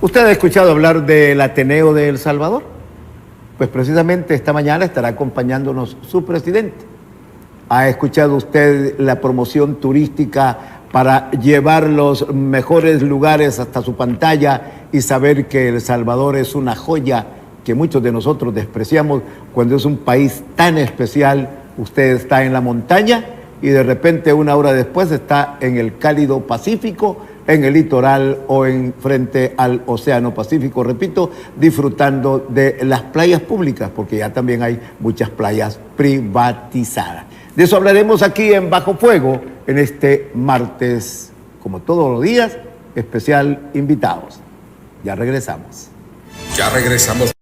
¿Usted ha escuchado hablar del Ateneo de El Salvador? Pues precisamente esta mañana estará acompañándonos su presidente. ¿Ha escuchado usted la promoción turística para llevar los mejores lugares hasta su pantalla y saber que El Salvador es una joya que muchos de nosotros despreciamos cuando es un país tan especial? Usted está en la montaña y de repente una hora después está en el cálido Pacífico, en el litoral o en frente al Océano Pacífico, repito, disfrutando de las playas públicas, porque ya también hay muchas playas privatizadas. De eso hablaremos aquí en Bajo Fuego, en este martes, como todos los días, especial invitados. Ya regresamos. Ya regresamos.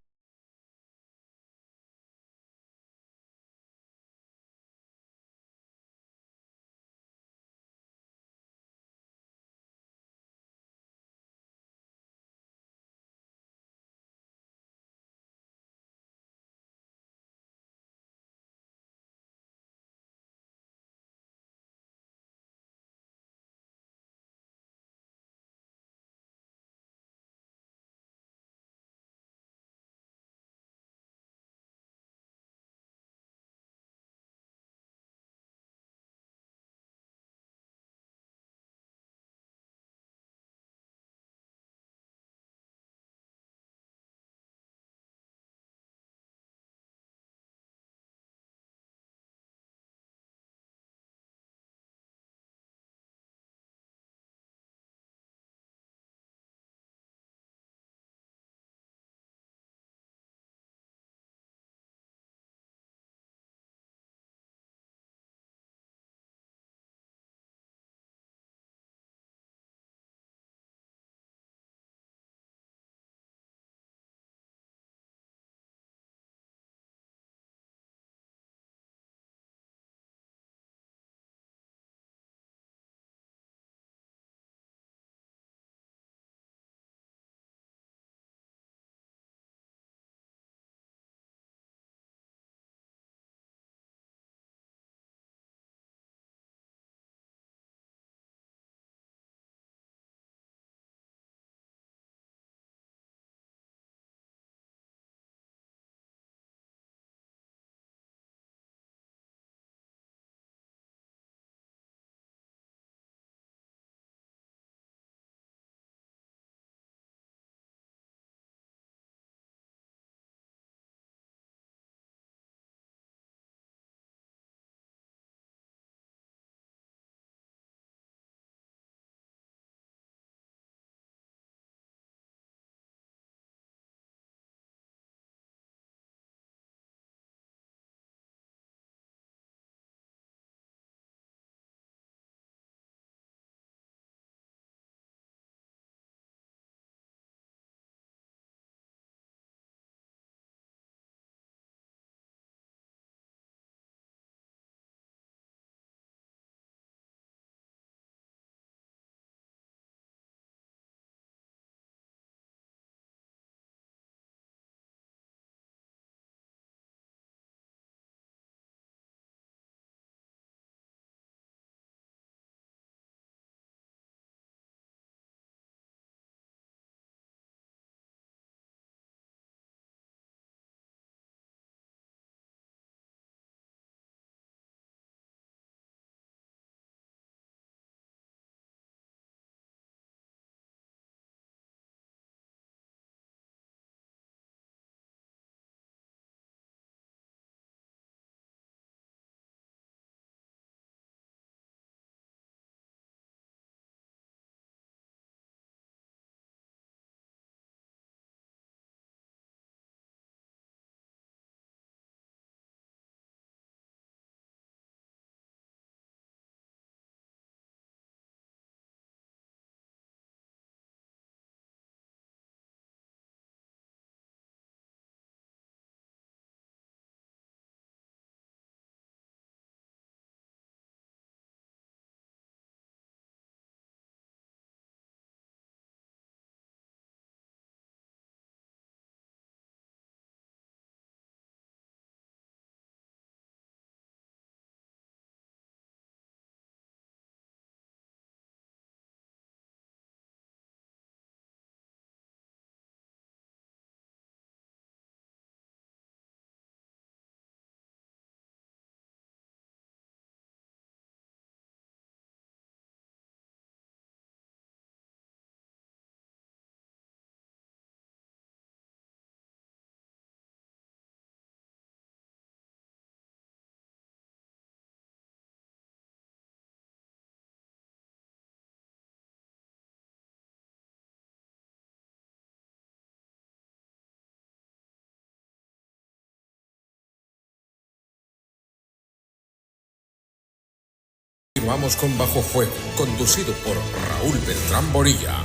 Continuamos con Bajo Fuego, conducido por Raúl Beltrán Bonilla.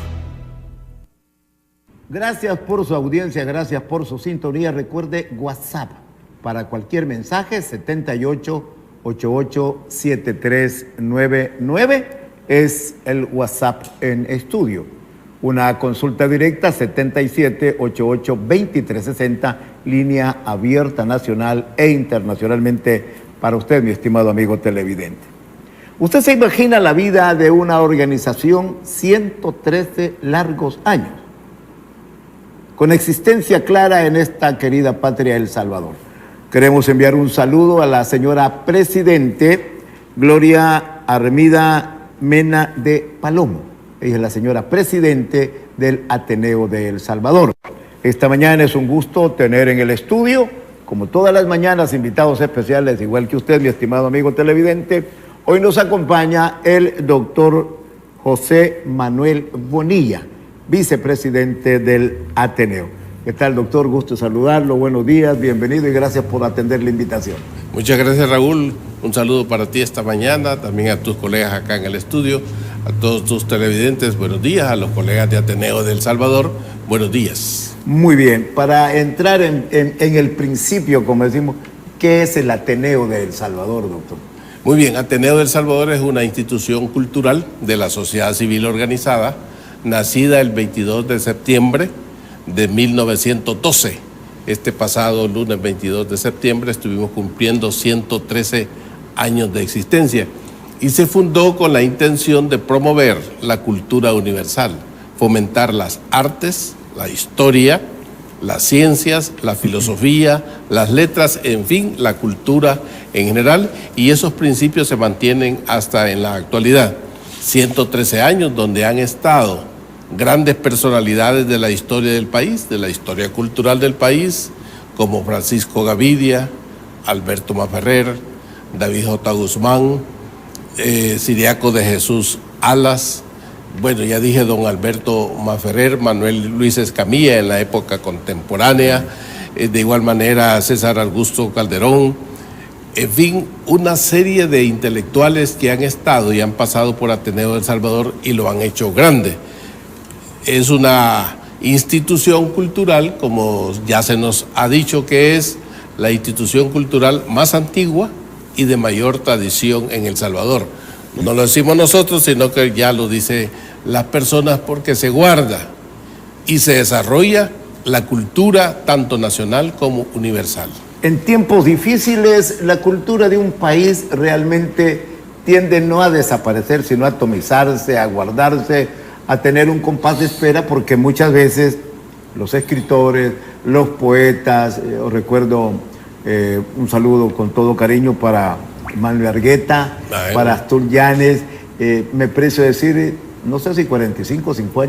Gracias por su audiencia, gracias por su sintonía. Recuerde WhatsApp para cualquier mensaje, 78887399 es el WhatsApp en estudio. Una consulta directa, 77882360, línea abierta nacional e internacionalmente para usted, mi estimado amigo televidente. Usted se imagina la vida de una organización 113 largos años, con existencia clara en esta querida patria El Salvador. Queremos enviar un saludo a la señora presidente Gloria Armida Mena de Palomo. Ella es la señora presidente del Ateneo de El Salvador. Esta mañana es un gusto tener en el estudio, como todas las mañanas, invitados especiales, igual que usted, mi estimado amigo televidente. Hoy nos acompaña el doctor José Manuel Bonilla, vicepresidente del Ateneo. ¿Qué tal, doctor? Gusto saludarlo. Buenos días, bienvenido y gracias por atender la invitación. Muchas gracias, Raúl. Un saludo para ti esta mañana, también a tus colegas acá en el estudio, a todos tus televidentes, buenos días, a los colegas de Ateneo de El Salvador, buenos días. Muy bien, para entrar en el principio, como decimos, ¿qué es el Ateneo de El Salvador, doctor? Muy bien, Ateneo de El Salvador es una institución cultural de la sociedad civil organizada, nacida el 22 de septiembre de 1912. Este pasado lunes 22 de septiembre estuvimos cumpliendo 113 años de existencia y se fundó con la intención de promover la cultura universal, fomentar las artes, la historia, las ciencias, la filosofía, las letras, en fin, la cultura en general, y esos principios se mantienen hasta en la actualidad. 113 años donde han estado grandes personalidades de la historia del país, de la historia cultural del país, como Francisco Gavidia, Alberto Maferrer, David J. Guzmán, Ciriaco de Jesús Alas, bueno, ya dije don Alberto Maferrer, Manuel Luis Escamilla en la época contemporánea, de igual manera César Augusto Calderón, en fin, una serie de intelectuales que han estado y han pasado por Ateneo de El Salvador y lo han hecho grande. Es una institución cultural, como ya se nos ha dicho, que es la institución cultural más antigua y de mayor tradición en El Salvador. No lo decimos nosotros, sino que ya lo dicen las personas, porque se guarda y se desarrolla la cultura tanto nacional como universal. En tiempos difíciles, la cultura de un país realmente tiende no a desaparecer, sino a atomizarse, a guardarse, a tener un compás de espera, porque muchas veces los escritores, los poetas, os recuerdo un saludo con todo cariño para Manuel Argueta, para Astur Llanes, me precio decir, no sé si 45 o 50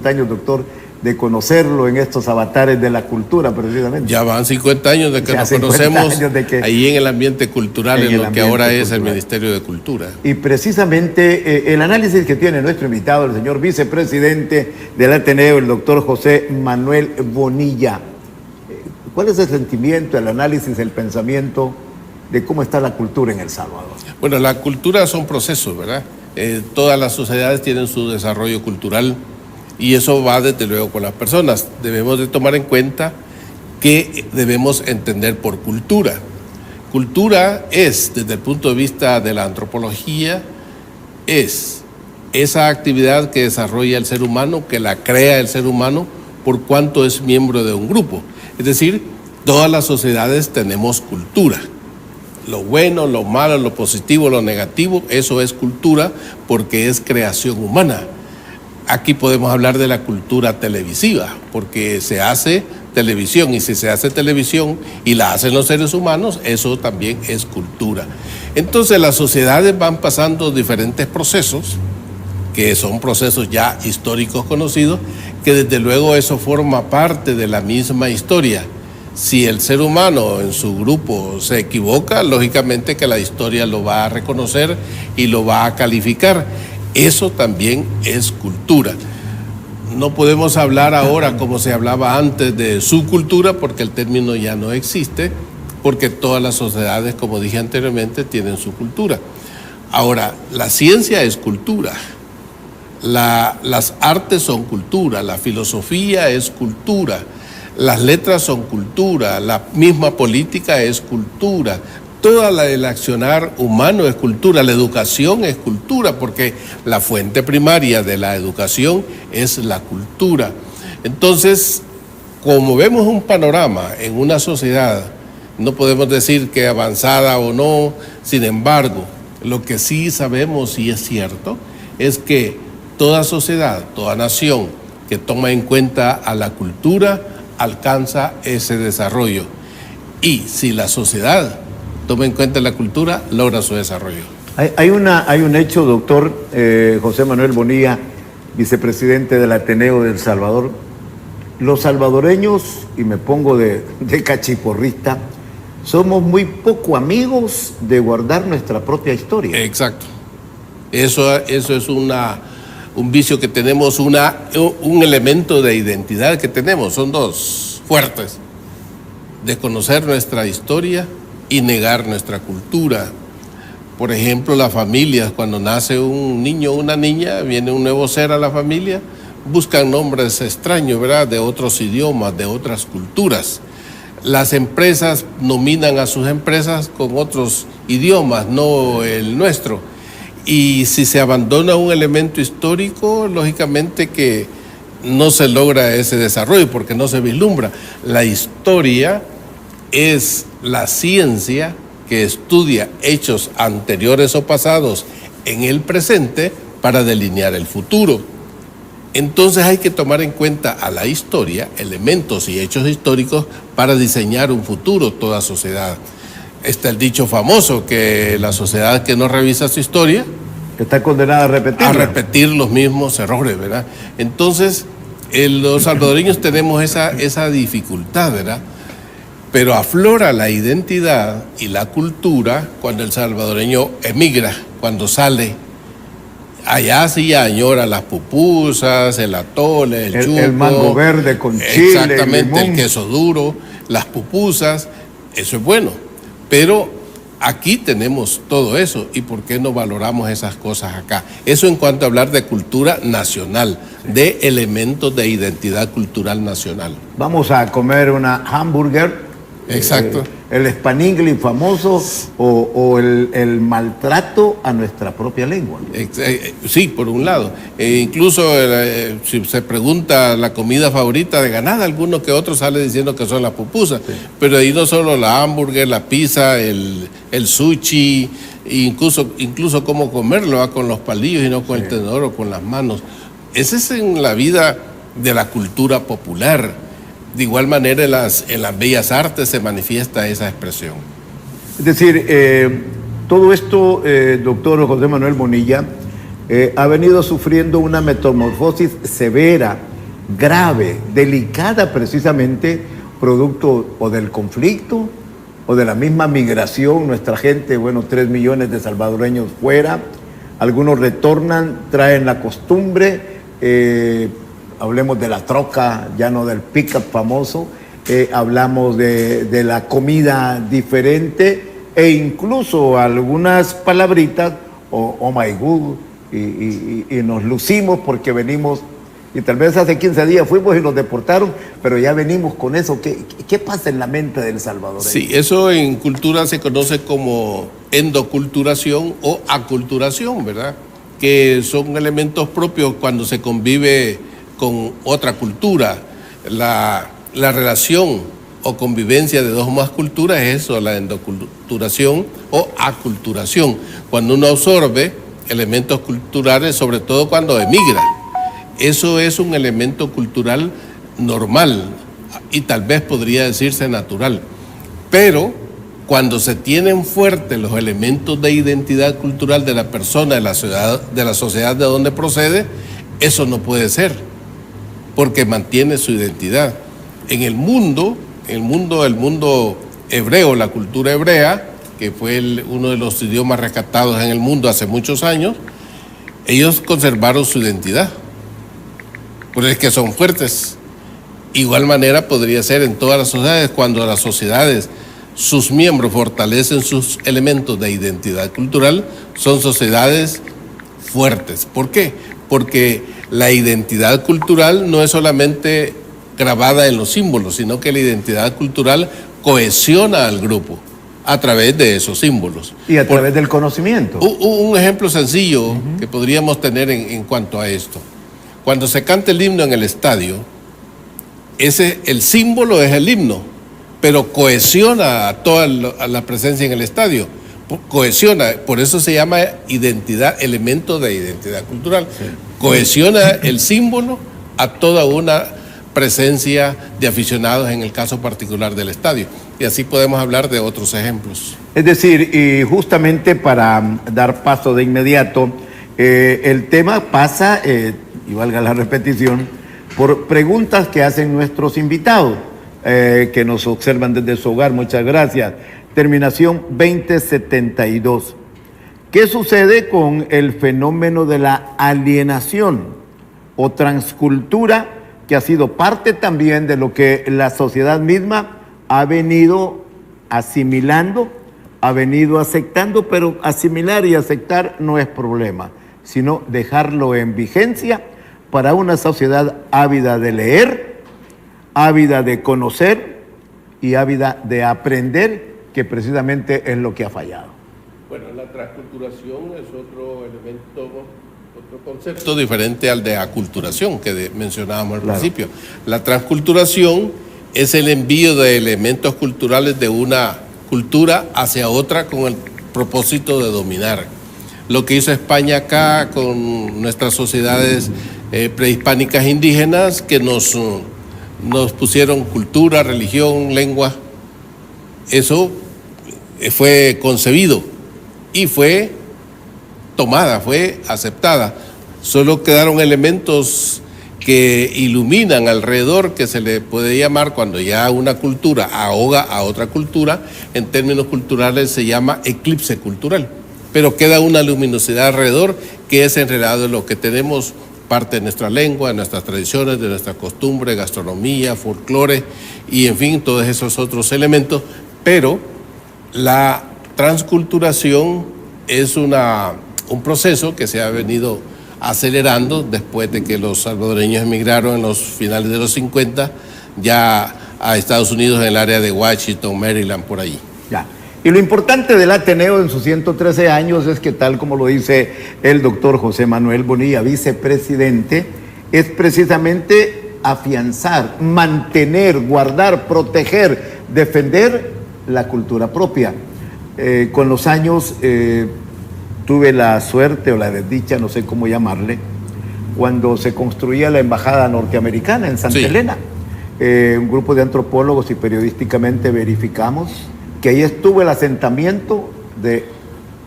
años, doctor, de conocerlo en estos avatares de la cultura, precisamente. Ya van 50 años de que nos conocemos ahí en el ambiente cultural, en lo que ahora es el Ministerio de Cultura. Y precisamente el análisis que tiene nuestro invitado, el señor vicepresidente del Ateneo, el doctor José Manuel Bonilla. ¿Cuál es el sentimiento, el análisis, el pensamiento de cómo está la cultura en El Salvador? Bueno, la cultura son procesos, ¿verdad? Todas las sociedades tienen su desarrollo cultural y eso va desde luego con las personas. Debemos de tomar en cuenta que debemos entender por cultura. Cultura es, desde el punto de vista de la antropología, es esa actividad que desarrolla el ser humano, que la crea el ser humano por cuanto es miembro de un grupo. Es decir, todas las sociedades tenemos cultura. Lo bueno, lo malo, lo positivo, lo negativo, eso es cultura porque es creación humana. Aquí podemos hablar de la cultura televisiva, porque se hace televisión, y si se hace televisión y la hacen los seres humanos, eso también es cultura. Entonces las sociedades van pasando diferentes procesos, que son procesos ya históricos conocidos, que desde luego eso forma parte de la misma historia. Si el ser humano en su grupo se equivoca, lógicamente que la historia lo va a reconocer y lo va a calificar. Eso también es cultura. No podemos hablar ahora como se hablaba antes de subcultura, porque el término ya no existe, porque todas las sociedades, como dije anteriormente, tienen su cultura. Ahora, la ciencia es cultura, las artes son cultura, la filosofía es cultura, las letras son cultura, la misma política es cultura, toda el accionar humano es cultura, la educación es cultura, porque la fuente primaria de la educación es la cultura. Entonces, como vemos un panorama en una sociedad, no podemos decir que avanzada o no, sin embargo, lo que sí sabemos y es cierto es que toda sociedad, toda nación que toma en cuenta a la cultura alcanza ese desarrollo. Y si la sociedad toma en cuenta la cultura, logra su desarrollo. Hay un hecho, doctor José Manuel Bonilla, vicepresidente del Ateneo de El Salvador. Los salvadoreños, y me pongo de cachiporrista, somos muy poco amigos de guardar nuestra propia historia. Exacto. Eso es un vicio que tenemos, un elemento de identidad que tenemos. Son dos fuertes: desconocer nuestra historia y negar nuestra cultura. Por ejemplo, las familias, cuando nace un niño o una niña, viene un nuevo ser a la familia, buscan nombres extraños, ¿verdad?, de otros idiomas, de otras culturas. Las empresas nominan a sus empresas con otros idiomas, no el nuestro. Y si se abandona un elemento histórico, lógicamente que no se logra ese desarrollo porque no se vislumbra. La historia es la ciencia que estudia hechos anteriores o pasados en el presente para delinear el futuro. Entonces hay que tomar en cuenta a la historia, elementos y hechos históricos para diseñar un futuro, toda sociedad. Está el dicho famoso que la sociedad que no revisa su historia está condenada a repetirla. A repetir los mismos errores, ¿verdad? Entonces, los salvadoreños tenemos esa dificultad, ¿verdad? Pero aflora la identidad y la cultura cuando el salvadoreño emigra, cuando sale. Allá sí añora las pupusas, el atole, el chuco. El mango verde con chile, exactamente, limón. el queso duro, las pupusas, eso es bueno. Pero aquí tenemos todo eso, ¿y por qué no valoramos esas cosas acá? Eso en cuanto a hablar de cultura nacional, de elementos de identidad cultural nacional. Vamos a comer una hamburger. Exacto. El spanglish famoso o el maltrato a nuestra propia lengua. Sí, por un lado. Incluso si se pregunta la comida favorita de ganada, alguno que otro sale diciendo que son las pupusas. Sí. Pero ahí no solo la hamburguesa, la pizza, el sushi, incluso cómo comerlo, con los palillos y no con el tenedor o con las manos. Ese es en la vida de la cultura popular. De igual manera en las bellas artes se manifiesta esa expresión. Es decir, todo esto, doctor José Manuel Bonilla, ha venido sufriendo una metamorfosis severa, grave, delicada precisamente, producto o del conflicto o de la misma migración. Nuestra gente, 3 millones de salvadoreños fuera, algunos retornan, traen la costumbre, hablemos de la troca, ya no del pick-up famoso, hablamos de la comida diferente e incluso algunas palabritas, oh my God, y nos lucimos porque venimos, y tal vez hace 15 días fuimos y nos deportaron, pero ya venimos con eso. ¿Qué pasa en la mente del salvadoreño? Sí, eso en cultura se conoce como endoculturación o aculturación, ¿verdad? Que son elementos propios cuando se convive con otra cultura. La relación o convivencia de dos más culturas es eso, la endoculturación o aculturación. Cuando uno absorbe elementos culturales, sobre todo cuando emigra. Eso es un elemento cultural normal y tal vez podría decirse natural. Pero cuando se tienen fuertes los elementos de identidad cultural de la persona, de la sociedad de donde procede, eso no puede ser, porque mantiene su identidad. En el mundo hebreo, la cultura hebrea, que fue uno de los idiomas rescatados en el mundo hace muchos años, ellos conservaron su identidad. Por eso es que son fuertes. Igual manera podría ser en todas las sociedades, cuando las sociedades sus miembros fortalecen sus elementos de identidad cultural, son sociedades fuertes. ¿Por qué? Porque la identidad cultural no es solamente grabada en los símbolos, sino que la identidad cultural cohesiona al grupo a través de esos símbolos. Y a través del conocimiento. Un ejemplo sencillo que podríamos tener en cuanto a esto. Cuando se canta el himno en el estadio, el símbolo es el himno, pero cohesiona a toda la presencia en el estadio. Cohesiona, por eso se llama identidad, elemento de identidad cultural. Sí. Cohesiona el símbolo a toda una presencia de aficionados, en el caso particular del estadio. Y así podemos hablar de otros ejemplos. Es decir, y justamente para dar paso de inmediato, el tema pasa, y valga la repetición, por preguntas que hacen nuestros invitados, que nos observan desde su hogar. Muchas gracias. Terminación 2072. ¿Qué sucede con el fenómeno de la alienación o transcultura, que ha sido parte también de lo que la sociedad misma ha venido asimilando, ha venido aceptando? Pero asimilar y aceptar no es problema, sino dejarlo en vigencia para una sociedad ávida de leer, ávida de conocer y ávida de aprender, que precisamente es lo que ha fallado. Bueno, la transculturación es otro elemento, otro concepto diferente al de aculturación que mencionábamos al principio. La transculturación es el envío de elementos culturales de una cultura hacia otra con el propósito de dominar. Lo que hizo España acá con nuestras sociedades prehispánicas indígenas, que nos pusieron cultura, religión, lengua, eso fue concebido y fue tomada, fue aceptada. Solo quedaron elementos que iluminan alrededor, que se le puede llamar, cuando ya una cultura ahoga a otra cultura, en términos culturales se llama eclipse cultural. Pero queda una luminosidad alrededor, que es en realidad lo que tenemos, parte de nuestra lengua, de nuestras tradiciones, de nuestra costumbre, gastronomía, folclore y en fin, todos esos otros elementos. Pero la transculturación es un proceso que se ha venido acelerando después de que los salvadoreños emigraron en los finales de los 50 ya a Estados Unidos, en el área de Washington, Maryland, por allí. Ya. Y lo importante del Ateneo en sus 113 años es que, tal como lo dice el doctor José Manuel Bonilla, vicepresidente, es precisamente afianzar, mantener, guardar, proteger, defender la cultura propia. Con los años tuve la suerte o la desdicha, no sé cómo llamarle, cuando se construía la embajada norteamericana en Santa Elena. Un grupo de antropólogos y periodísticamente verificamos que ahí estuvo el asentamiento de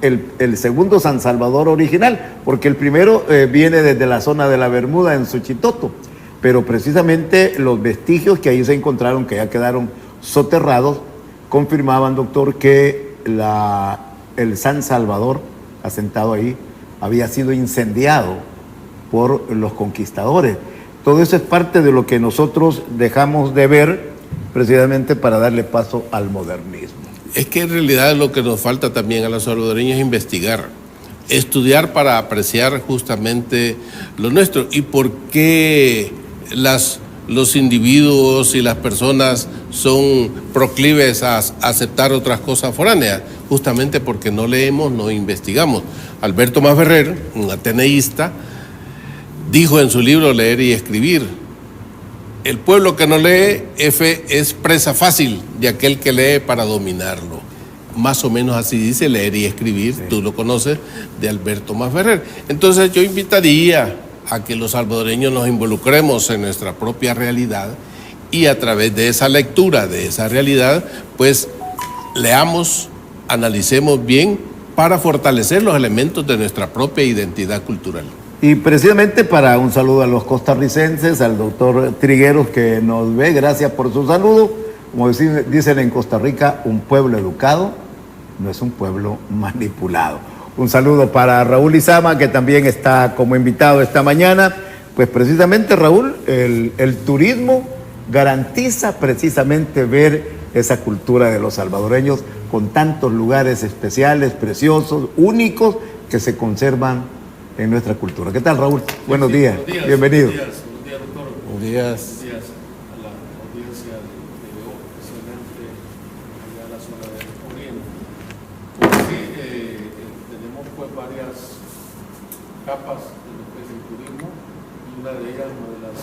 el segundo San Salvador original, porque el primero viene desde la zona de la Bermuda en Suchitoto, pero precisamente los vestigios que ahí se encontraron, que ya quedaron soterrados, confirmaban, doctor, que el San Salvador asentado ahí había sido incendiado por los conquistadores. Todo eso es parte de lo que nosotros dejamos de ver, precisamente para darle paso al modernismo. Es que en realidad lo que nos falta también a los salvadoreños es investigar, estudiar para apreciar justamente lo nuestro y por qué los individuos y las personas son proclives a aceptar otras cosas foráneas, justamente porque no leemos, no investigamos. Alberto Masferrer, un ateneísta, dijo en su libro Leer y Escribir: el pueblo que no lee es presa fácil de aquel que lee para dominarlo. Más o menos así dice Leer y Escribir, sí. Tú lo conoces, de Alberto Masferrer. Entonces yo invitaría a que los salvadoreños nos involucremos en nuestra propia realidad y a través de esa lectura de esa realidad, pues leamos, analicemos bien para fortalecer los elementos de nuestra propia identidad cultural. Y precisamente para un saludo a los costarricenses, al doctor Trigueros que nos ve, gracias por su saludo. Como dicen en Costa Rica, un pueblo educado no es un pueblo manipulado. Un saludo para Raúl Izama, que también está como invitado esta mañana. Pues precisamente, Raúl, el turismo garantiza precisamente ver esa cultura de los salvadoreños con tantos lugares especiales, preciosos, únicos, que se conservan en nuestra cultura. ¿Qué tal, Raúl? Buenos días. Bienvenido. Buenos días, doctor. Buenos días. Buenos días a la audiencia de TVO, especialmente allá en la zona del Oriente. Pues sí, tenemos pues varias capas de lo que es el turismo, y una de ellas, una de las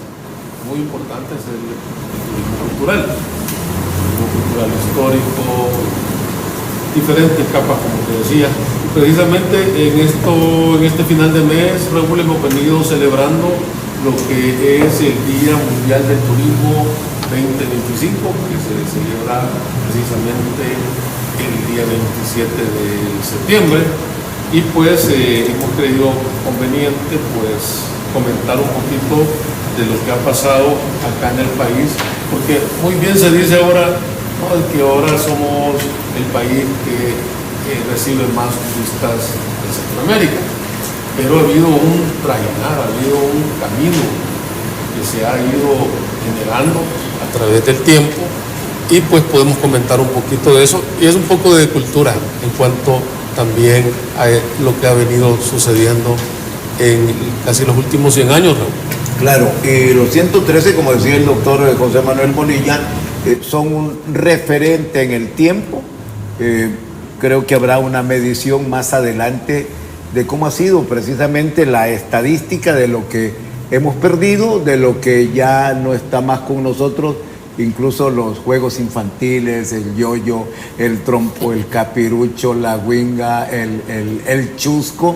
muy importantes, es el turismo cultural. Turismo cultural histórico, diferentes capas, como te decía. Precisamente en este final de mes, Raúl, hemos venido celebrando lo que es el Día Mundial del Turismo 2025, que se celebra precisamente el día 27 de septiembre. Y pues hemos creído conveniente pues comentar un poquito de lo que ha pasado acá en el país, porque muy bien se dice ahora, ¿no?, que ahora somos el país que recibe más turistas de Centroamérica, pero ha habido un trajinar, ha habido un camino que se ha ido generando a través del tiempo, y pues podemos comentar un poquito de eso, y es un poco de cultura en cuanto también a lo que ha venido sucediendo en casi los últimos 100 años, Raúl. Claro, los 113, como decía el doctor José Manuel Bonilla, son un referente en el tiempo. Creo que habrá una medición más adelante de cómo ha sido precisamente la estadística de lo que hemos perdido, de lo que ya no está más con nosotros, incluso los juegos infantiles, el yoyo, el trompo, el capirucho, la guinga, el chusco.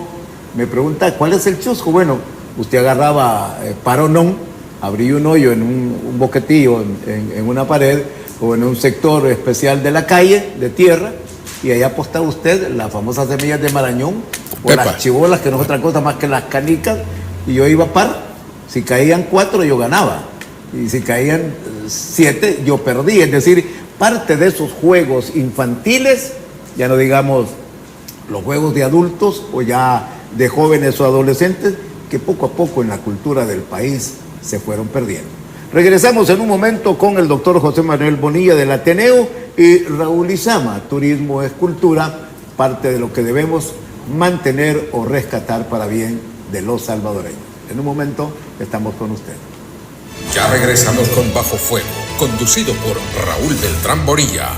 Me pregunta, ¿cuál es el chusco? Bueno, usted agarraba paronón, abría un hoyo en un boquetillo en una pared o en un sector especial de la calle, de tierra, y ahí apostaba usted las famosas semillas de marañón o Pepa, las chibolas, que no es otra cosa más que las canicas, y yo iba a par. Si caían 4 yo ganaba, y si caían 7 yo perdí. Es decir, parte de esos juegos infantiles, ya no digamos los juegos de adultos o ya de jóvenes o adolescentes, que poco a poco en la cultura del país se fueron perdiendo. Regresamos en un momento con el doctor José Manuel Bonilla del Ateneo y Raúl Izama. Turismo es cultura, parte de lo que debemos mantener o rescatar para bien de los salvadoreños. En un momento estamos con usted. Ya regresamos con Bajo Fuego, conducido por Raúl Beltrán Bonilla.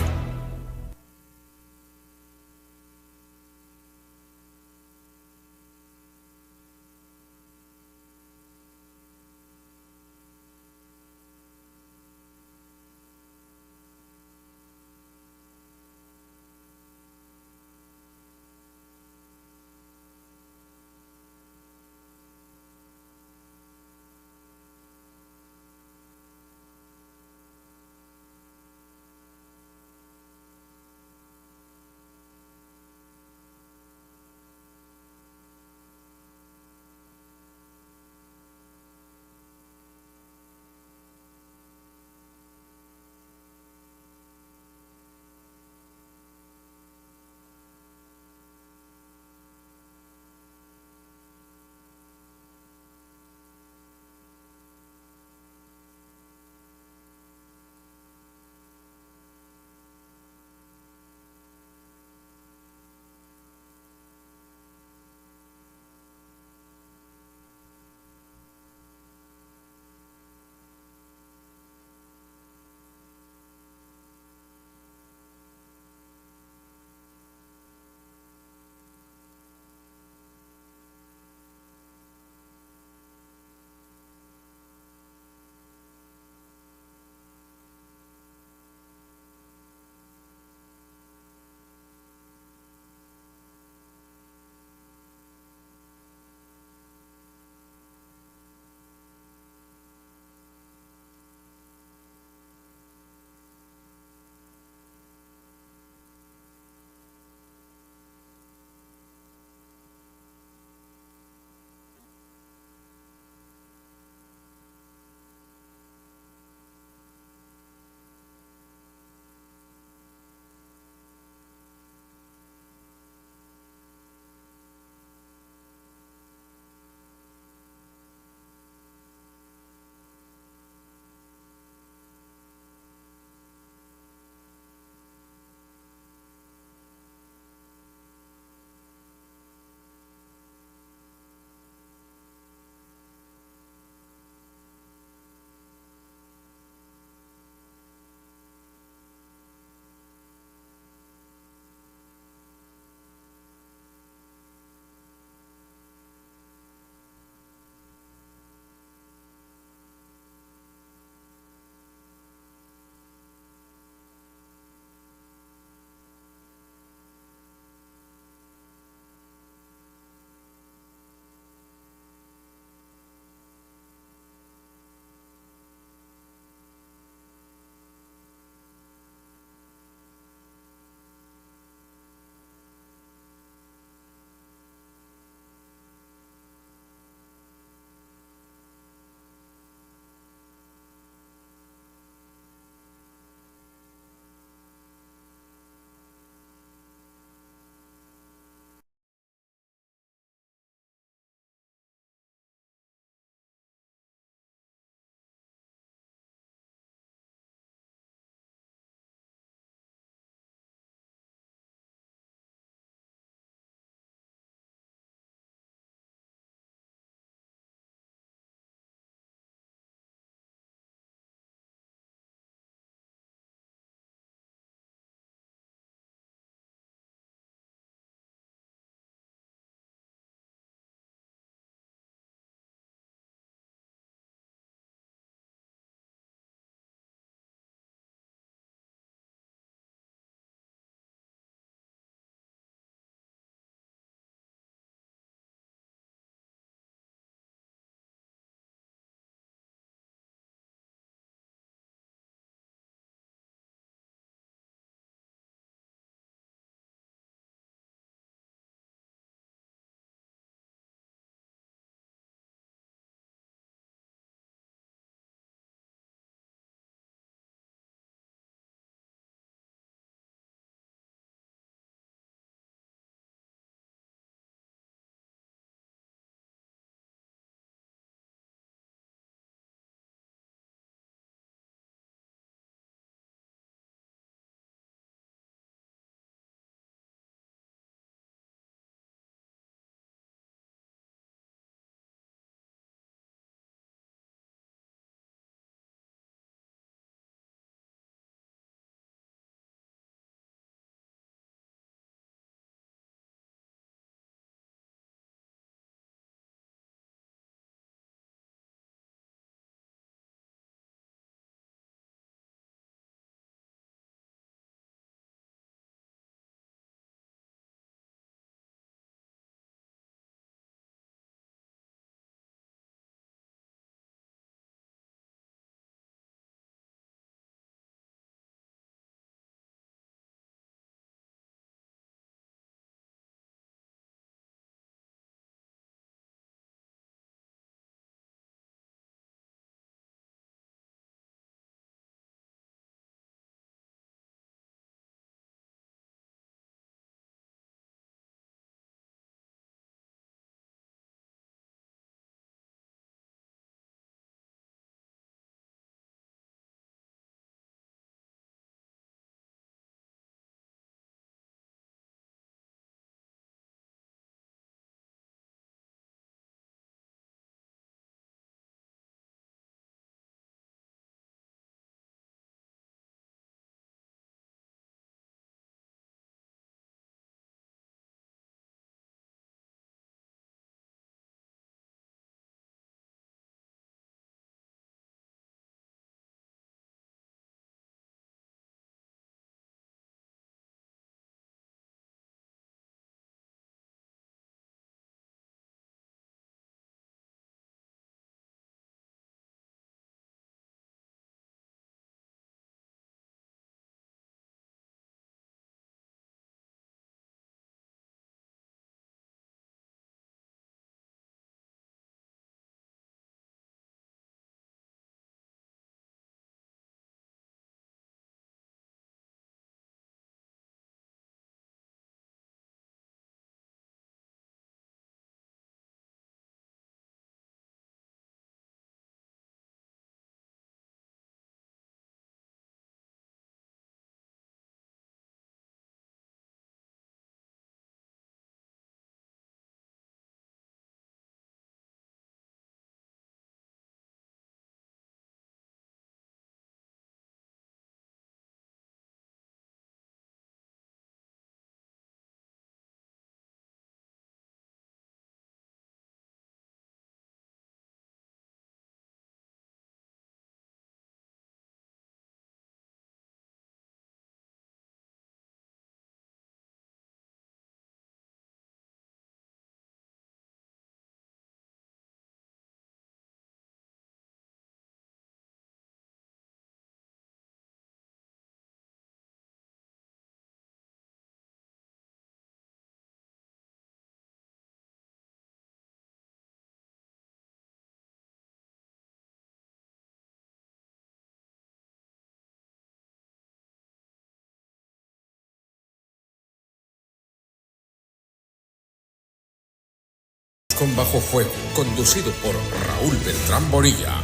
con Bajo Fuego, conducido por Raúl Beltrán Borilla.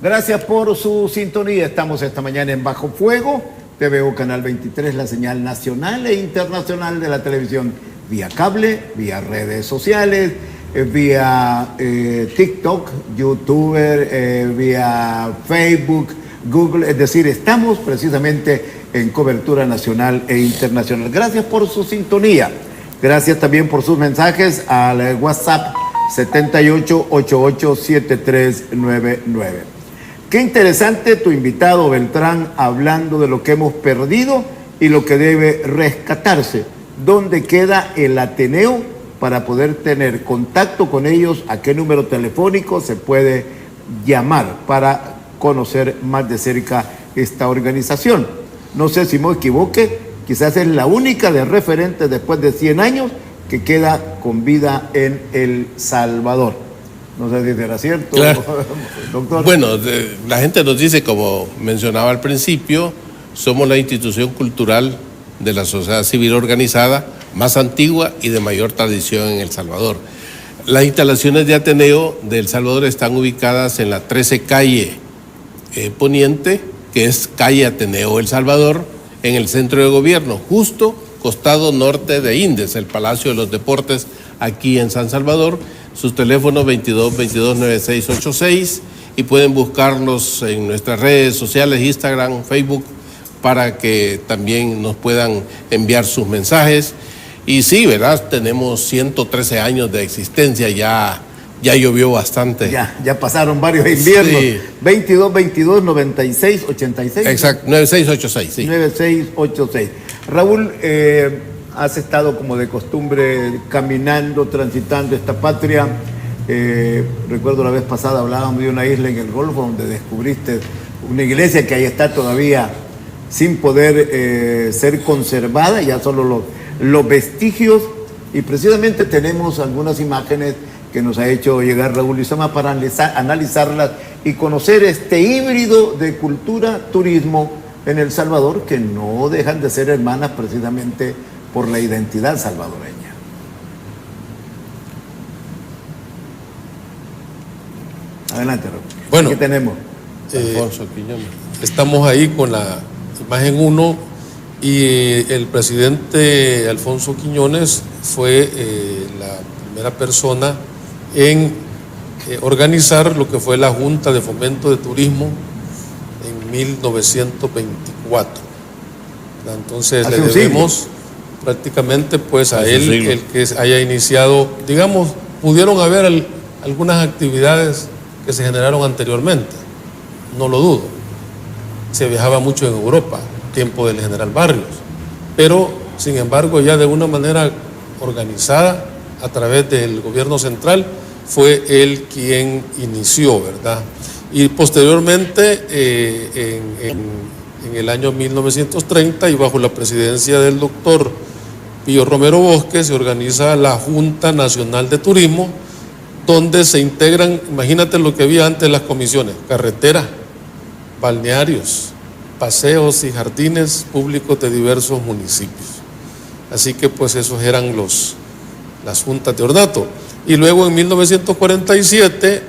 Gracias por su sintonía. Estamos esta mañana en Bajo Fuego, TVO Canal 23, la señal nacional e internacional de la televisión, vía cable, vía redes sociales, vía TikTok, YouTuber, vía Facebook, Google. Es decir, estamos precisamente en cobertura nacional e internacional. Gracias por su sintonía. Gracias también por sus mensajes al WhatsApp 78887399. Qué interesante tu invitado Beltrán, hablando de lo que hemos perdido y lo que debe rescatarse. ¿Dónde queda el Ateneo para poder tener contacto con ellos? ¿A qué número telefónico se puede llamar para conocer más de cerca esta organización? No sé si me equivoque, quizás es la única de referentes después de 100 años que queda con vida en El Salvador. No sé si será cierto, claro. Doctor. Bueno, la gente nos dice, como mencionaba al principio, somos la institución cultural de la sociedad civil organizada más antigua y de mayor tradición en El Salvador. Las instalaciones de Ateneo de El Salvador están ubicadas en la 13 calle Poniente, que es calle Ateneo El Salvador, en el centro de gobierno, justo costado norte de Indes, el Palacio de los Deportes, aquí en San Salvador. Sus teléfonos 2222-9686 y pueden buscarnos en nuestras redes sociales, Instagram, Facebook, para que también nos puedan enviar sus mensajes. Y sí, ¿verdad? Tenemos 113 años de existencia, ya llovió bastante. Ya pasaron varios inviernos. Sí. 2222-9686. Exacto, 9686, sí. 9686. Raúl, has estado como de costumbre caminando, transitando esta patria. Recuerdo la vez pasada hablábamos de una isla en el Golfo donde descubriste una iglesia que ahí está todavía sin poder ser conservada, ya solo los vestigios, y precisamente tenemos algunas imágenes que nos ha hecho llegar Raúl Lizama para analizarlas y conocer este híbrido de cultura, turismo en El Salvador, que no dejan de ser hermanas precisamente por la identidad salvadoreña. Adelante, Raúl. Bueno, ¿Qué tenemos? Alfonso Quiñones. Estamos ahí con la imagen 1 y el presidente Alfonso Quiñones fue la primera persona en organizar lo que fue la Junta de Fomento de Turismo en 1924. Entonces le debemos prácticamente pues a él el que haya iniciado, digamos, pudieron haber algunas actividades que se generaron anteriormente, no lo dudo. Se viajaba mucho en Europa, tiempo del general Barrios, pero sin embargo ya de una manera organizada a través del gobierno central fue él quien inició, ¿verdad? Y posteriormente en el año 1930 y bajo la presidencia del doctor Pío Romero Bosque se organiza la Junta Nacional de Turismo, donde se integran, imagínate lo que había antes las comisiones: carretera, balnearios, paseos y jardines públicos de diversos municipios. Así que pues esos eran las juntas de ornato. Y luego en 1947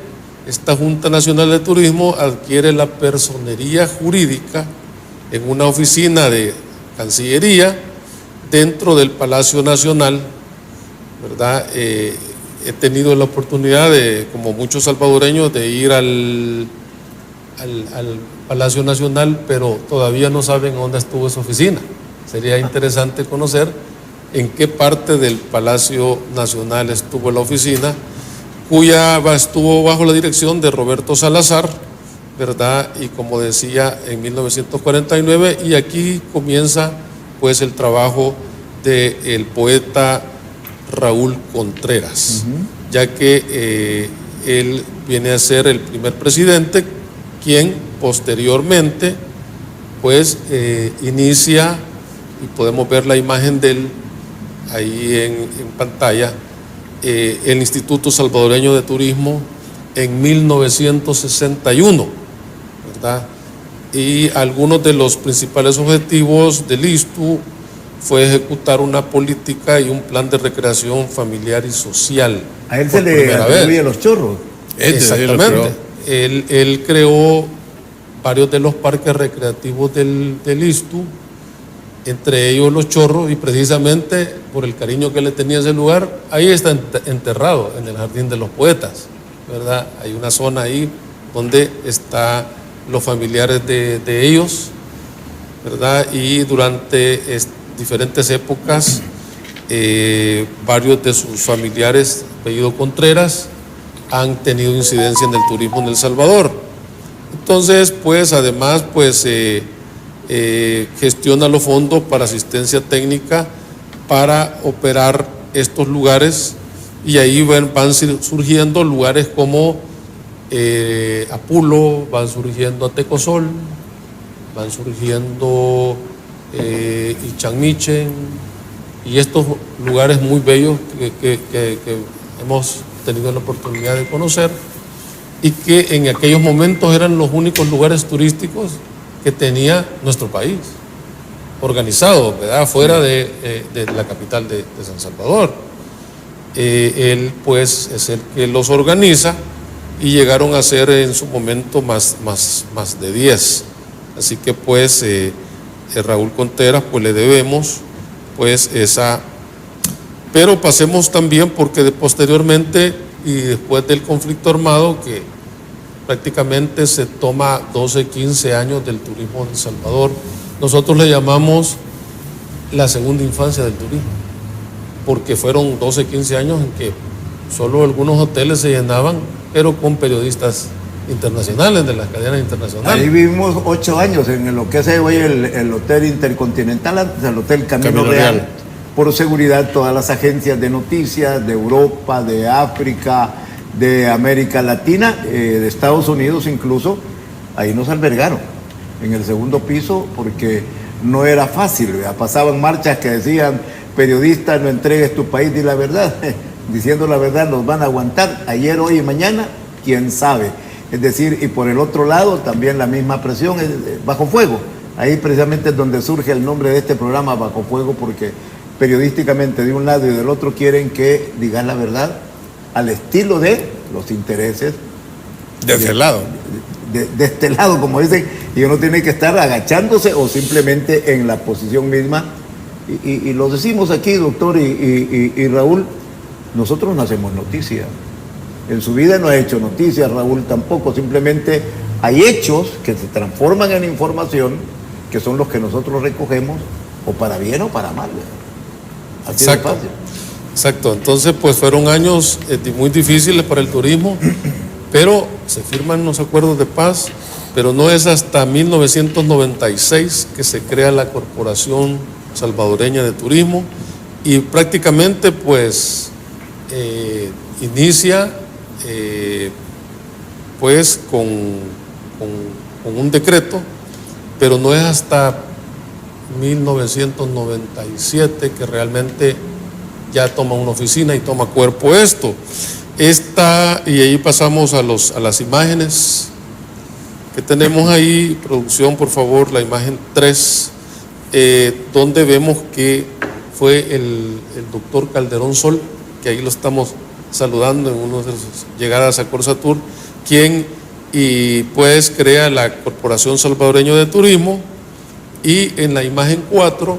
esta Junta Nacional de Turismo adquiere la personería jurídica en una oficina de Cancillería dentro del Palacio Nacional, ¿verdad? He tenido la oportunidad de, como muchos salvadoreños, de ir al Palacio Nacional, pero todavía no saben dónde estuvo esa oficina. Sería interesante conocer en qué parte del Palacio Nacional estuvo la oficina, cuya estuvo bajo la dirección de Roberto Salazar, ¿verdad? Y como decía, en 1949, y aquí comienza pues el trabajo del poeta Raúl Contreras, ya que él viene a ser el primer presidente quien posteriormente pues inicia, y podemos ver la imagen de él ahí en pantalla, el Instituto Salvadoreño de Turismo en 1961, ¿verdad? Y algunos de los principales objetivos del ISTU fue ejecutar una política y un plan de recreación familiar y social. A él se le atribuye los chorros. Exactamente. Él creó varios de los parques recreativos del ISTU, entre ellos Los Chorros, y precisamente por el cariño que le tenía a ese lugar, ahí está enterrado, en el Jardín de los Poetas, ¿verdad? Hay una zona ahí donde están los familiares de ellos, ¿verdad? Y durante diferentes épocas, varios de sus familiares, apellido Contreras, han tenido incidencia en el turismo en El Salvador. Entonces, pues, además, pues, gestiona los fondos para asistencia técnica para operar estos lugares, y ahí van surgiendo lugares como Apulo, van surgiendo Atecosol, van surgiendo Ichanmichen, y estos lugares muy bellos que hemos tenido la oportunidad de conocer, y que en aquellos momentos eran los únicos lugares turísticos que tenía nuestro país, organizado, ¿verdad?, fuera de la capital de San Salvador. Él, pues, es el que los organiza, y llegaron a ser en su momento más de 10. Así que, pues, Raúl Contreras, pues, le debemos, pues, esa. Pero pasemos también, porque posteriormente y después del conflicto armado, que prácticamente se toma 12, 15 años del turismo en El Salvador, nosotros le llamamos la segunda infancia del turismo, porque fueron 12, 15 años en que solo algunos hoteles se llenaban, pero con periodistas internacionales, de las cadenas internacionales. Ahí vivimos 8 años en lo que es hoy el Hotel Intercontinental, antes el Hotel Camino Real. Por seguridad, todas las agencias de noticias de Europa, de África, de América Latina, de Estados Unidos incluso, ahí nos albergaron en el segundo piso, porque no era fácil, ¿verdad? Pasaban marchas que decían: periodista, no entregues tu país, di la verdad. Diciendo la verdad nos van a aguantar ayer, hoy y mañana, quién sabe. Es decir, y por el otro lado también la misma presión, Bajo Fuego. Ahí precisamente es donde surge el nombre de este programa, Bajo Fuego, porque periodísticamente de un lado y del otro quieren que digan la verdad al estilo de los intereses de este lado. De este lado, como dicen, y uno tiene que estar agachándose o simplemente en la posición misma. Y lo decimos aquí, doctor y Raúl, nosotros no hacemos noticia. En su vida no ha hecho noticias, Raúl tampoco, simplemente hay hechos que se transforman en información, que son los que nosotros recogemos, o para bien o para mal. Así de fácil. Exacto, entonces, pues, fueron años muy difíciles para el turismo, pero se firman unos acuerdos de paz, pero no es hasta 1996 que se crea la Corporación Salvadoreña de Turismo, y prácticamente, pues, inicia pues con un decreto, pero no es hasta 1997 que realmente ya toma una oficina y toma cuerpo esto. Y ahí pasamos a las imágenes que tenemos ahí. Producción, por favor, la imagen 3, donde vemos que fue el doctor Calderón Sol, que ahí lo estamos saludando en una de sus llegadas a Corsatur, quien pues crea la Corporación Salvadoreña de Turismo. Y en la imagen 4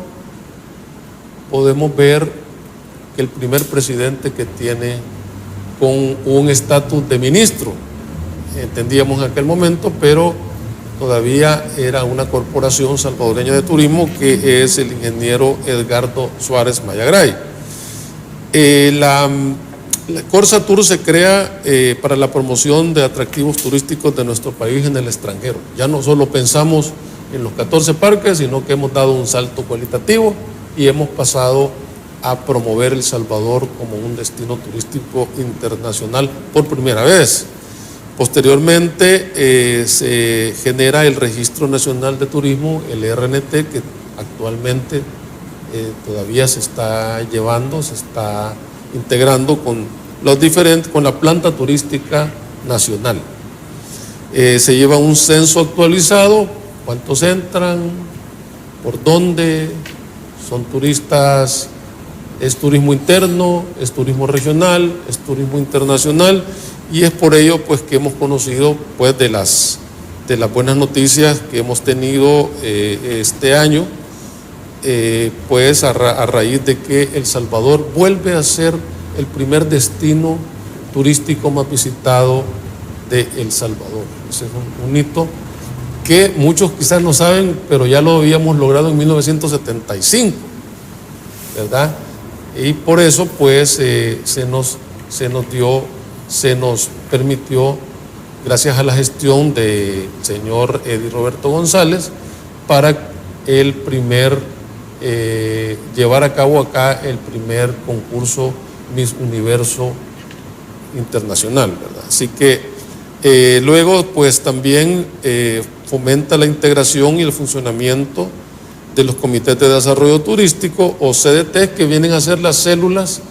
podemos ver que el primer presidente que tiene con un estatus de ministro, entendíamos en aquel momento, pero todavía era una Corporación Salvadoreña de Turismo, que es el ingeniero Edgardo Suárez Mayagray. La Corsatur se crea para la promoción de atractivos turísticos de nuestro país en el extranjero. Ya no solo pensamos en los 14 parques, sino que hemos dado un salto cualitativo y hemos pasado a promover El Salvador como un destino turístico internacional por primera vez. Posteriormente se genera el Registro Nacional de Turismo, el RNT, que actualmente todavía se está llevando, se está integrando con la planta turística nacional. Se lleva un censo actualizado: cuántos entran, por dónde, Son turistas, es turismo interno, es turismo regional, es turismo internacional, y es por ello pues que hemos conocido pues de las buenas noticias que hemos tenido este año, pues a raíz de que El Salvador vuelve a ser el primer destino turístico más visitado de El Salvador. Ese es un hito que muchos quizás no saben, pero ya lo habíamos logrado en 1975, ¿verdad? Y por eso pues se nos permitió, gracias a la gestión del señor Eddie Roberto González, para llevar a cabo acá el primer concurso Miss Universo Internacional, ¿verdad? Así que luego pues también fomenta la integración y el funcionamiento de los comités de desarrollo turístico o CDT, que vienen a ser las células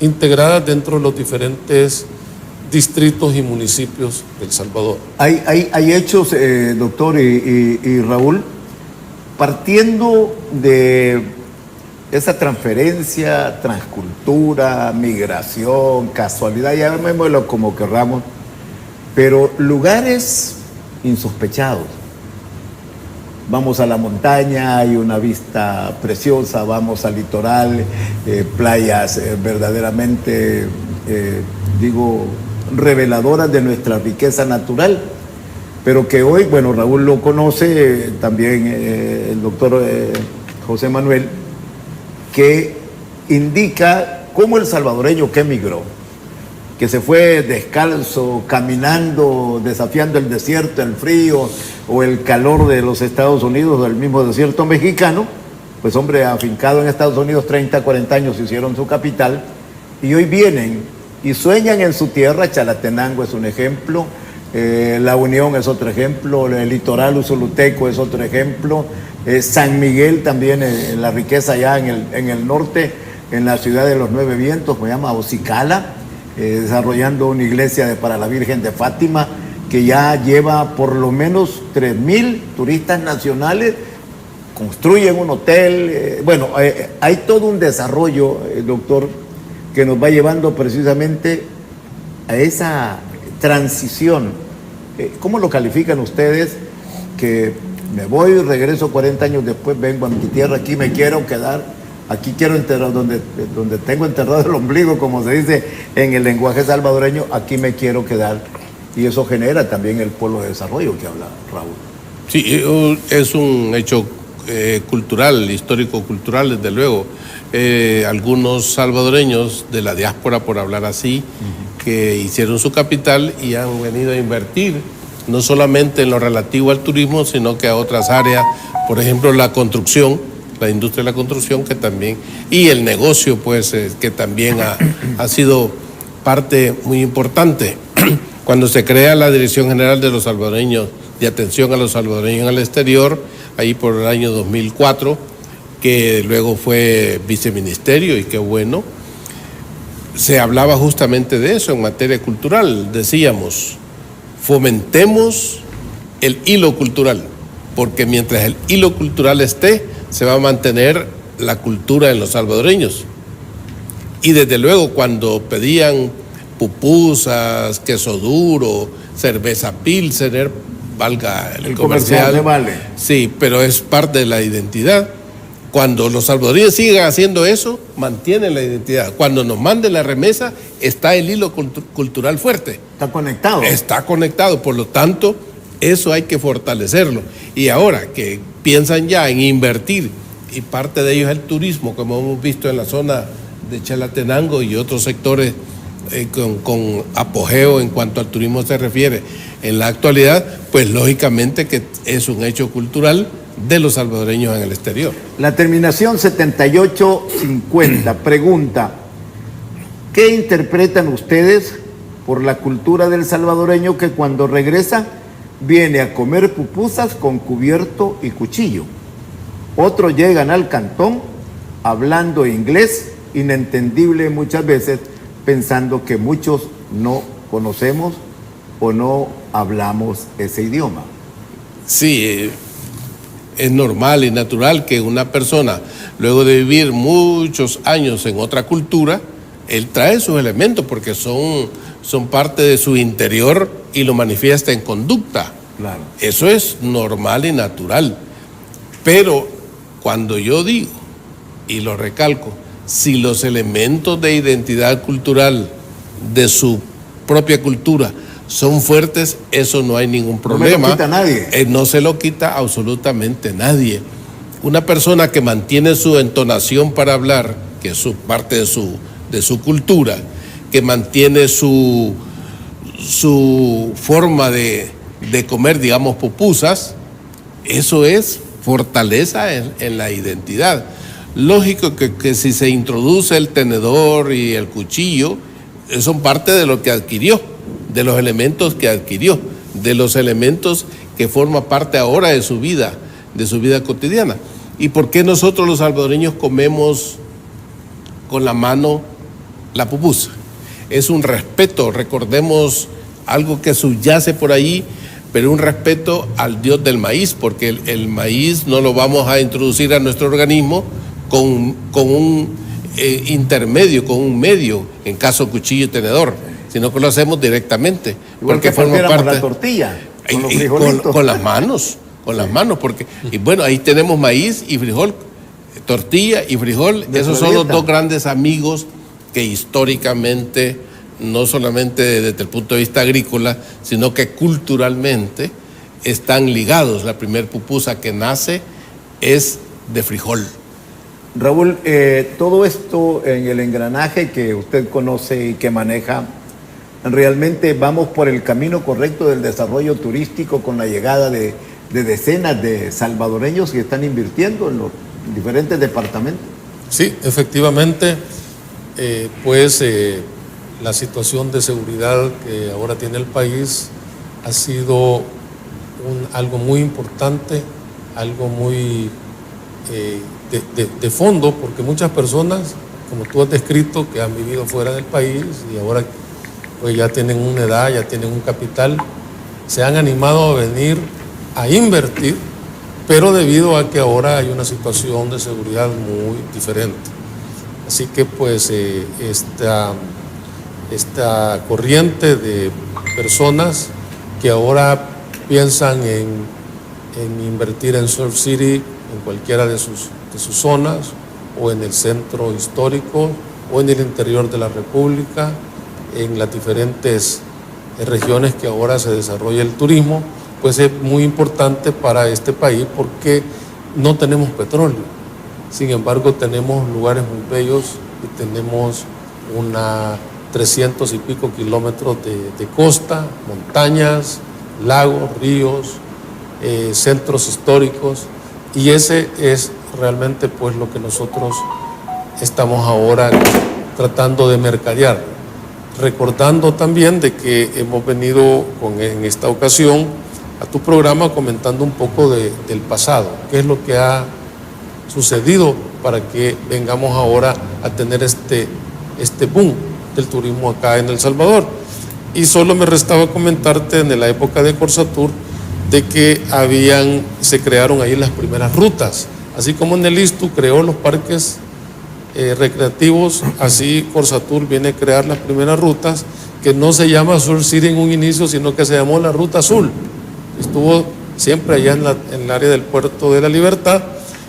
integradas dentro de los diferentes distritos y municipios de El Salvador. Hay hechos, doctor y Raúl, partiendo de esa transferencia, transcultura, migración, casualidad, llamémoslo como querramos, pero lugares insospechados. Vamos a la montaña, hay una vista preciosa, vamos al litoral, playas verdaderamente, reveladoras de nuestra riqueza natural, pero que hoy, bueno, Raúl lo conoce, también el doctor José Manuel, que indica cómo el salvadoreño que emigró, que se fue descalzo, caminando, desafiando el desierto, el frío o el calor de los Estados Unidos, del mismo desierto mexicano, pues hombre, afincado en Estados Unidos 30, 40 años, hicieron su capital, y hoy vienen y sueñan en su tierra. Chalatenango es un ejemplo, La Unión es otro ejemplo, el litoral usuluteco es otro ejemplo, San Miguel también, la riqueza allá en el norte, en la ciudad de los 9 vientos, se llama Ocicala, desarrollando una iglesia para la Virgen de Fátima, que ya lleva por lo menos 3,000 turistas nacionales, construyen un hotel, hay todo un desarrollo, doctor, que nos va llevando precisamente a esa transición. ¿Cómo lo califican ustedes? Que me voy, regreso 40 años después, vengo a mi tierra, aquí me quiero quedar, aquí quiero enterrar, donde tengo enterrado el ombligo, como se dice en el lenguaje salvadoreño, aquí me quiero quedar. Y eso genera también el polo de desarrollo que habla Raúl. Sí, es un hecho cultural, histórico-cultural, desde luego. Algunos salvadoreños de la diáspora, por hablar así, que hicieron su capital y han venido a invertir, no solamente en lo relativo al turismo, sino que a otras áreas, por ejemplo, la construcción, la industria de la construcción, que también, y el negocio, pues, que también ha sido parte muy importante. Cuando se crea la Dirección General de los Salvadoreños, de Atención a los Salvadoreños al Exterior, ahí por el año 2004, que luego fue viceministerio, y qué bueno, se hablaba justamente de eso en materia cultural. Decíamos, fomentemos el hilo cultural, porque mientras el hilo cultural esté, se va a mantener la cultura en los salvadoreños. Y desde luego, cuando pedían pupusas, queso duro, cerveza Pilsener, valga el comercial, se vale. Sí, pero es parte de la identidad. Cuando los salvadoreños sigan haciendo eso, mantienen la identidad. Cuando nos manden la remesa, está el hilo cultural fuerte. Está conectado. Está conectado, por lo tanto, eso hay que fortalecerlo. Y ahora que piensan ya en invertir, y parte de ellos es el turismo, como hemos visto en la zona de Chalatenango y otros sectores con apogeo en cuanto al turismo se refiere en la actualidad, pues lógicamente que es un hecho cultural de los salvadoreños en el exterior. La terminación 7850 pregunta: ¿qué interpretan ustedes por la cultura del salvadoreño que cuando regresa viene a comer pupusas con cubierto y cuchillo? Otros llegan al cantón hablando inglés inentendible muchas veces, pensando que muchos no conocemos o no hablamos ese idioma. Sí, es normal y natural que una persona luego de vivir muchos años en otra cultura, él trae sus elementos porque son parte de su interior y lo manifiesta en conducta. Claro. Eso es normal y natural. Pero cuando yo digo, y lo recalco, si los elementos de identidad cultural de su propia cultura son fuertes, eso no hay ningún problema. No me lo quita nadie. No se lo quita absolutamente nadie. Una persona que mantiene su entonación para hablar, que es parte de su cultura, que mantiene su forma de comer, digamos, pupusas, eso es fortaleza en la identidad. Lógico que si se introduce el tenedor y el cuchillo, son parte de lo que adquirió, de los elementos que adquirió, de los elementos que forman parte ahora de su vida cotidiana. ¿Y por qué nosotros los salvadoreños comemos con la mano la pupusa? Es un respeto, recordemos algo que subyace por ahí, pero un respeto al dios del maíz, porque el maíz no lo vamos a introducir a nuestro organismo con un intermedio, con un medio, en caso cuchillo y tenedor, sino que lo hacemos directamente. Igual porque que forma parte la tortilla, con los frijolitos. Con las manos, porque, y bueno, ahí tenemos maíz y frijol, tortilla y frijol, esos son los dos grandes amigos que históricamente, no solamente desde el punto de vista agrícola, sino que culturalmente están ligados. La primer pupusa que nace es de frijol. Raúl, todo esto en el engranaje que usted conoce y que maneja, ¿realmente vamos por el camino correcto del desarrollo turístico con la llegada de decenas de salvadoreños que están invirtiendo en los diferentes departamentos? Sí, efectivamente, la situación de seguridad que ahora tiene el país ha sido algo muy importante, algo muy de fondo, porque muchas personas, como tú has descrito, que han vivido fuera del país y ahora pues ya tienen una edad, ya tienen un capital, se han animado a venir a invertir, pero debido a que ahora hay una situación de seguridad muy diferente. Así que pues esta corriente de personas que ahora piensan en invertir en Surf City, en cualquiera de sus zonas, o en el centro histórico, o en el interior de la República, en las diferentes regiones que ahora se desarrolla el turismo, pues es muy importante para este país porque no tenemos petróleo. Sin embargo, tenemos lugares muy bellos y tenemos 300 y pico kilómetros de costa, montañas, lagos, ríos, centros históricos, y ese es realmente pues lo que nosotros estamos ahora tratando de mercadear, recordando también de que hemos venido en esta ocasión a tu programa comentando un poco del pasado, qué es lo que ha sucedido para que vengamos ahora a tener este boom del turismo acá en El Salvador. Y solo me restaba comentarte en la época de Corsatur de que se crearon ahí las primeras rutas, así como en el ISTU creó los parques recreativos, así Corsatur viene a crear las primeras rutas, que no se llama Surf City en un inicio, sino que se llamó la Ruta Azul. Estuvo siempre allá en el área del Puerto de la Libertad,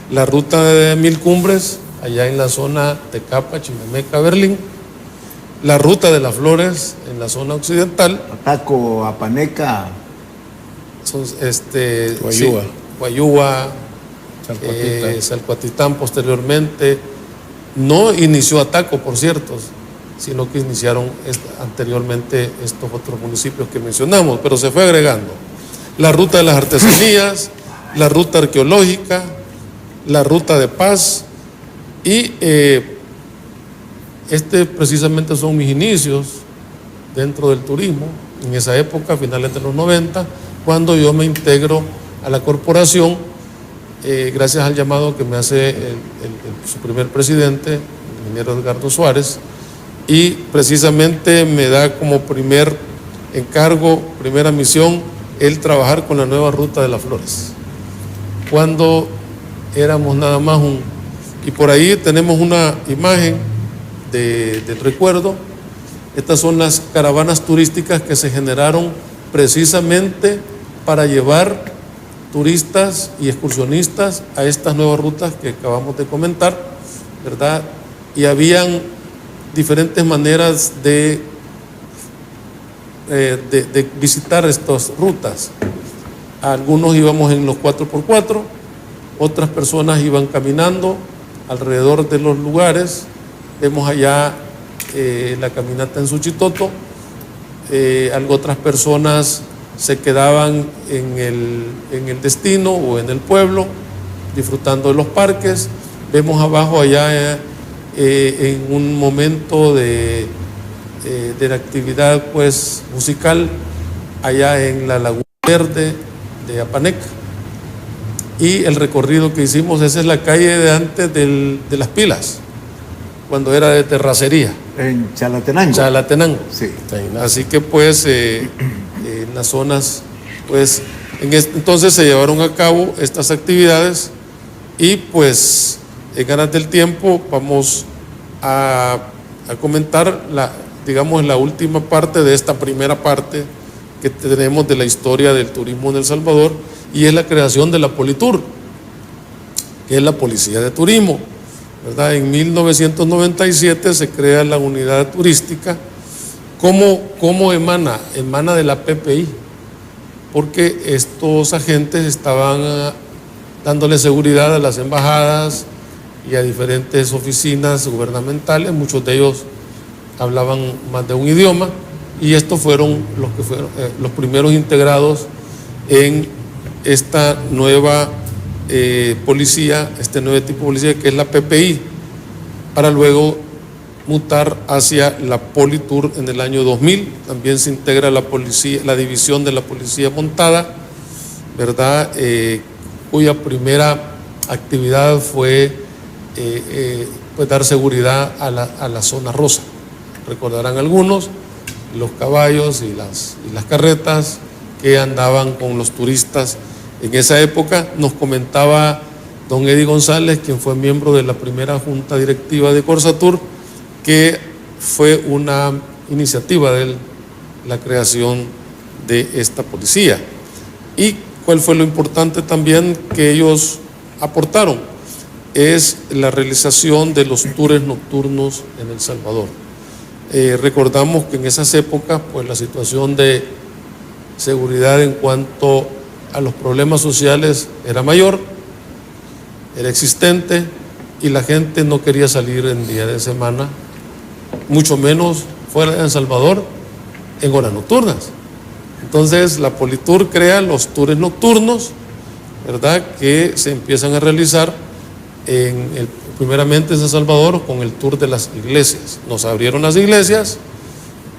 la ruta de 1000 Cumbres, allá en la zona de Capa, Chimemeca, Berlín, la ruta de las Flores en la zona occidental. Ataco, Apaneca, Guayúa. Sí, Guayúa, Salcuatitán posteriormente. No inició Ataco, por cierto, sino que iniciaron anteriormente estos otros municipios que mencionamos, pero se fue agregando. La ruta de las artesanías, la ruta arqueológica, la ruta de paz, y precisamente son mis inicios dentro del turismo, en esa época, a finales de los 90, cuando yo me integro a la corporación, gracias al llamado que me hace su primer presidente, el ingeniero Edgardo Suárez, y precisamente me da como primer encargo, primera misión, el trabajar con la nueva ruta de las Flores. Cuando éramos nada más Y por ahí tenemos una imagen del recuerdo. Estas son las caravanas turísticas que se generaron precisamente para llevar turistas y excursionistas a estas nuevas rutas que acabamos de comentar, ¿verdad? Y habían diferentes maneras de visitar estas rutas. Algunos íbamos en los 4x4, otras personas iban caminando alrededor de los lugares. Vemos allá la caminata en Suchitoto. Otras personas se quedaban en el destino o en el pueblo, disfrutando de los parques. Vemos abajo allá en un momento de la actividad pues musical, allá en la Laguna Verde de Apanec. Y el recorrido que hicimos, esa es la calle de antes de las pilas, cuando era de terracería. En Chalatenango. Chalatenango. Sí. Así que pues en las zonas, pues entonces se llevaron a cabo estas actividades y pues en ganas del tiempo vamos a comentar la última parte de esta primera parte que tenemos de la historia del turismo en El Salvador, y es la creación de la Politur, que es la Policía de Turismo, ¿verdad? En 1997 se crea la unidad turística. ¿Cómo emana? Emana de la PPI, porque estos agentes estaban dándole seguridad a las embajadas y a diferentes oficinas gubernamentales. Muchos de ellos hablaban más de un idioma, y estos fueron los primeros integrados en esta nueva policía, este nuevo tipo de policía que es la PPI, para luego mutar hacia la Politur en el año 2000. También se integra la división de la policía montada, ¿verdad? Cuya primera actividad fue pues dar seguridad a la zona rosa. Recordarán algunos los caballos y las carretas que andaban con los turistas en esa época. Nos comentaba don Eddie González, quien fue miembro de la primera junta directiva de Corsatur, que fue una iniciativa de él la creación de esta policía. ¿Y cuál fue lo importante también que ellos aportaron? Es la realización de los tours nocturnos en El Salvador. Recordamos que en esas épocas pues la situación de seguridad en cuanto a los problemas sociales era mayor, era existente, y la gente no quería salir en día de semana, mucho menos fuera de El Salvador en horas nocturnas. Entonces la Politur crea los tours nocturnos, ¿verdad?, que se empiezan a realizar primeramente en El Salvador con el tour de las iglesias. Nos abrieron las iglesias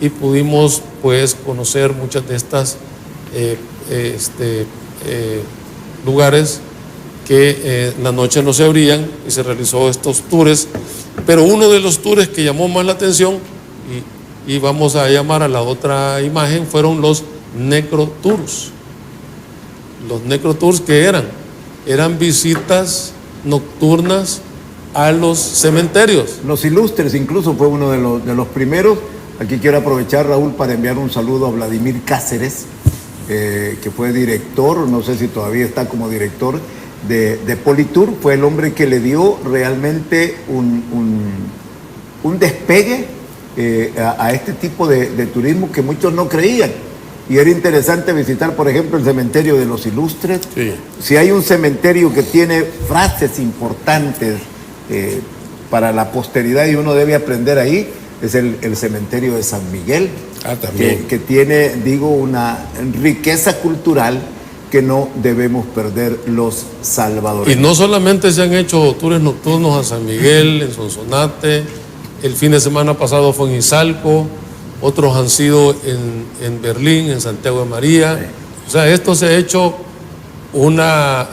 y pudimos pues conocer muchas de estas lugares que en la noche no se abrían, y se realizó estos tours. Pero uno de los tours que llamó más la atención, y vamos a llamar a la otra imagen, fueron los necrotours. Los necrotours, ¿qué eran visitas nocturnas a los cementerios. Los Ilustres incluso fue uno de los primeros. Aquí quiero aprovechar, Raúl, para enviar un saludo a Vladimir Cáceres, que fue director, no sé si todavía está como director de Politur. Fue el hombre que le dio realmente un despegue a este tipo de turismo que muchos no creían. Y era interesante visitar, por ejemplo, el cementerio de los Ilustres. Sí. Si hay un cementerio que tiene frases importantes para la posteridad y uno debe aprender ahí, es el cementerio de San Miguel, también. que tiene, digo, una riqueza cultural que no debemos perder los salvadoreños. Y no solamente se han hecho tours nocturnos a San Miguel, en Sonsonate, el fin de semana pasado fue en Izalco, otros han sido en Berlín, en Santiago de María. Sí. O sea, esto se ha hecho una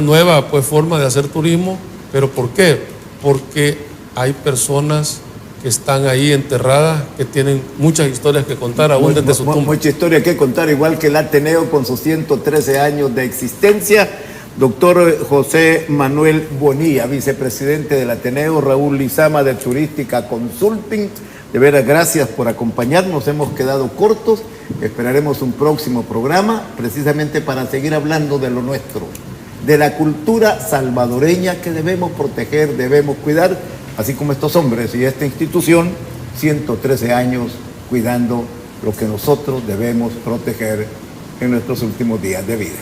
nueva pues forma de hacer turismo. ¿Pero por qué? Porque hay personas que están ahí enterradas, que tienen muchas historias que contar aún desde su tumba. Mucha historia que contar, igual que el Ateneo con sus 113 años de existencia. Doctor José Manuel Bonilla, vicepresidente del Ateneo, Raúl Lizama de Turística Consulting. De veras, gracias por acompañarnos. Hemos quedado cortos. Esperaremos un próximo programa precisamente para seguir hablando de lo nuestro, de la cultura salvadoreña que debemos proteger, debemos cuidar, así como estos hombres y esta institución, 113 años cuidando lo que nosotros debemos proteger en nuestros últimos días de vida.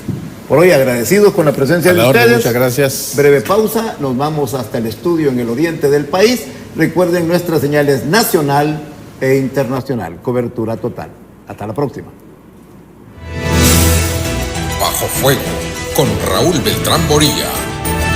Por hoy agradecidos con la presencia de ustedes. Muchas gracias. Breve pausa, nos vamos hasta el estudio en el oriente del país. Recuerden nuestras señales nacional e internacional. Cobertura total. Hasta la próxima. Bajo Fuego, con Raúl Beltrán Borilla.